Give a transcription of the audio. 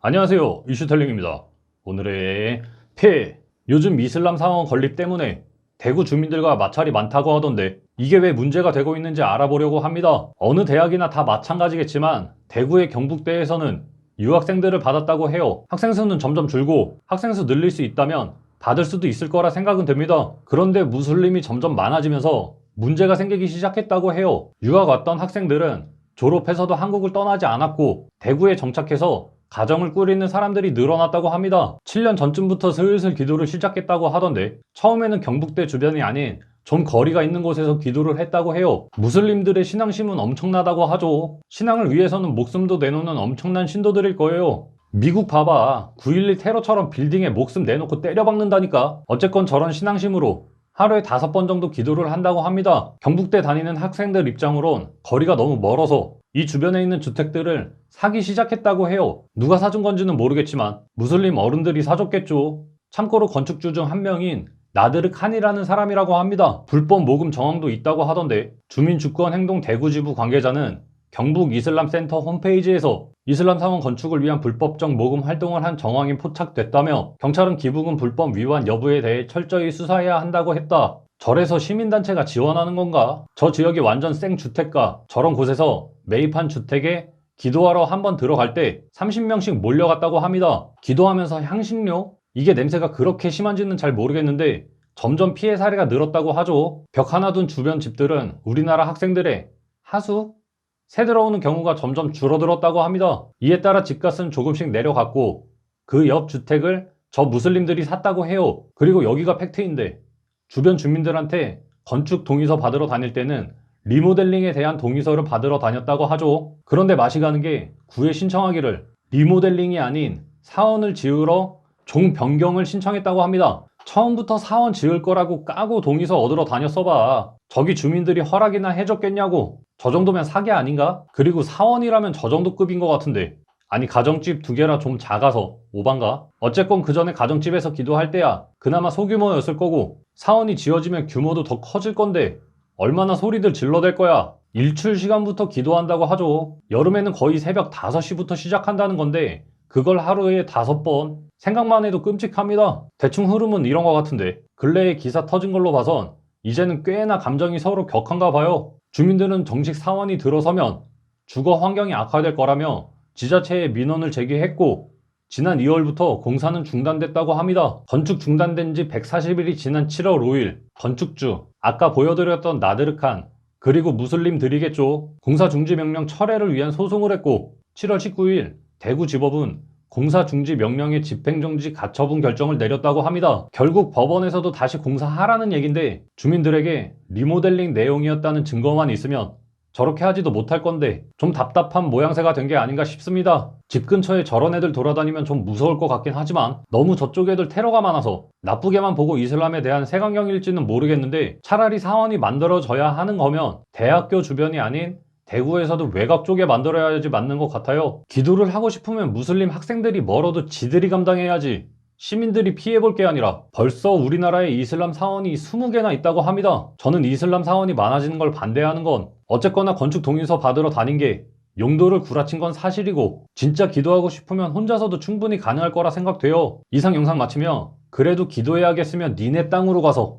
안녕하세요, 이슈텔링입니다. 오늘의 폐 요즘 이슬람 상원 건립 때문에 대구 주민들과 마찰이 많다고 하던데 이게 왜 문제가 되고 있는지 알아보려고 합니다. 어느 대학이나 다 마찬가지겠지만 대구의 경북대에서는 유학생들을 받았다고 해요. 학생 수는 점점 줄고 학생 수 늘릴 수 있다면 받을 수도 있을 거라 생각은 됩니다. 그런데 무슬림이 점점 많아지면서 문제가 생기기 시작했다고 해요. 유학 왔던 학생들은 졸업해서도 한국을 떠나지 않았고 대구에 정착해서 가정을 꾸리는 사람들이 늘어났다고 합니다. 7년 전쯤부터 슬슬 기도를 시작했다고 하던데 처음에는 경북대 주변이 아닌 좀 거리가 있는 곳에서 기도를 했다고 해요. 무슬림들의 신앙심은 엄청나다고 하죠. 신앙을 위해서는 목숨도 내놓는 엄청난 신도들일 거예요. 미국 봐봐. 9.11 테러처럼 빌딩에 목숨 내놓고 때려박는다니까. 어쨌건 저런 신앙심으로 하루에 5번 정도 기도를 한다고 합니다. 경북대 다니는 학생들 입장으론 거리가 너무 멀어서 이 주변에 있는 주택들을 사기 시작했다고 해요. 누가 사준 건지는 모르겠지만 무슬림 어른들이 사줬겠죠. 참고로 건축주 중 한 명인 나드르 칸이라는 사람이라고 합니다. 불법 모금 정황도 있다고 하던데 주민주권행동 대구지부 관계자는 경북 이슬람센터 홈페이지에서 이슬람 사원 건축을 위한 불법적 모금 활동을 한 정황이 포착됐다며 경찰은 기부금 불법 위반 여부에 대해 철저히 수사해야 한다고 했다. 절에서 시민단체가 지원하는 건가? 저 지역이 완전 생주택가. 저런 곳에서 매입한 주택에 기도하러 한번 들어갈 때 30명씩 몰려갔다고 합니다. 기도하면서 향신료? 이게 냄새가 그렇게 심한지는 잘 모르겠는데 점점 피해 사례가 늘었다고 하죠. 벽 하나 둔 주변 집들은 우리나라 학생들의 하수? 새 들어오는 경우가 점점 줄어들었다고 합니다. 이에 따라 집값은 조금씩 내려갔고 그 옆 주택을 저 무슬림들이 샀다고 해요. 그리고 여기가 팩트인데 주변 주민들한테 건축 동의서 받으러 다닐 때는 리모델링에 대한 동의서를 받으러 다녔다고 하죠. 그런데 맛이 가는 게 구에 신청하기를 리모델링이 아닌 사원을 지으러 종 변경을 신청했다고 합니다. 처음부터 사원 지을 거라고 까고 동의서 얻으러 다녔어봐. 저기 주민들이 허락이나 해줬겠냐고. 저 정도면 사기 아닌가? 그리고 사원이라면 저 정도 급인 것 같은데 아니 가정집 2개라 좀 작아서 오반가? 어쨌건 그 전에 가정집에서 기도할 때야 그나마 소규모였을 거고 사원이 지어지면 규모도 더 커질 건데 얼마나 소리들 질러댈 거야. 일출 시간부터 기도한다고 하죠. 여름에는 거의 새벽 5시부터 시작한다는 건데 그걸 하루에 5번. 생각만 해도 끔찍합니다. 대충 흐름은 이런 것 같은데 근래에 기사 터진 걸로 봐선 이제는 꽤나 감정이 서로 격한가 봐요. 주민들은 정식 사원이 들어서면 주거 환경이 악화될 거라며 지자체에 민원을 제기했고 지난 2월부터 공사는 중단됐다고 합니다. 건축 중단된 지 140일이 지난 7월 5일 건축주, 아까 보여드렸던 나드르칸, 그리고 무슬림들이겠죠. 공사 중지 명령 철회를 위한 소송을 했고 7월 19일 대구지법은 공사 중지 명령의 집행정지 가처분 결정을 내렸다고 합니다. 결국 법원에서도 다시 공사하라는 얘긴데 주민들에게 리모델링 내용이었다는 증거만 있으면 저렇게 하지도 못할 건데 좀 답답한 모양새가 된 게 아닌가 싶습니다. 집 근처에 저런 애들 돌아다니면 좀 무서울 것 같긴 하지만 너무 저쪽 애들 테러가 많아서 나쁘게만 보고 이슬람에 대한 색안경일지는 모르겠는데 차라리 사원이 만들어져야 하는 거면 대학교 주변이 아닌 대구에서도 외곽 쪽에 만들어야지 맞는 것 같아요. 기도를 하고 싶으면 무슬림 학생들이 멀어도 지들이 감당해야지 시민들이 피해볼 게 아니라 벌써 우리나라에 이슬람 사원이 20개나 있다고 합니다. 저는 이슬람 사원이 많아지는 걸 반대하는 건 어쨌거나 건축 동의서 받으러 다닌 게 용도를 구라친 건 사실이고 진짜 기도하고 싶으면 혼자서도 충분히 가능할 거라 생각돼요. 이상 영상 마치며 그래도 기도해야겠으면 니네 땅으로 가서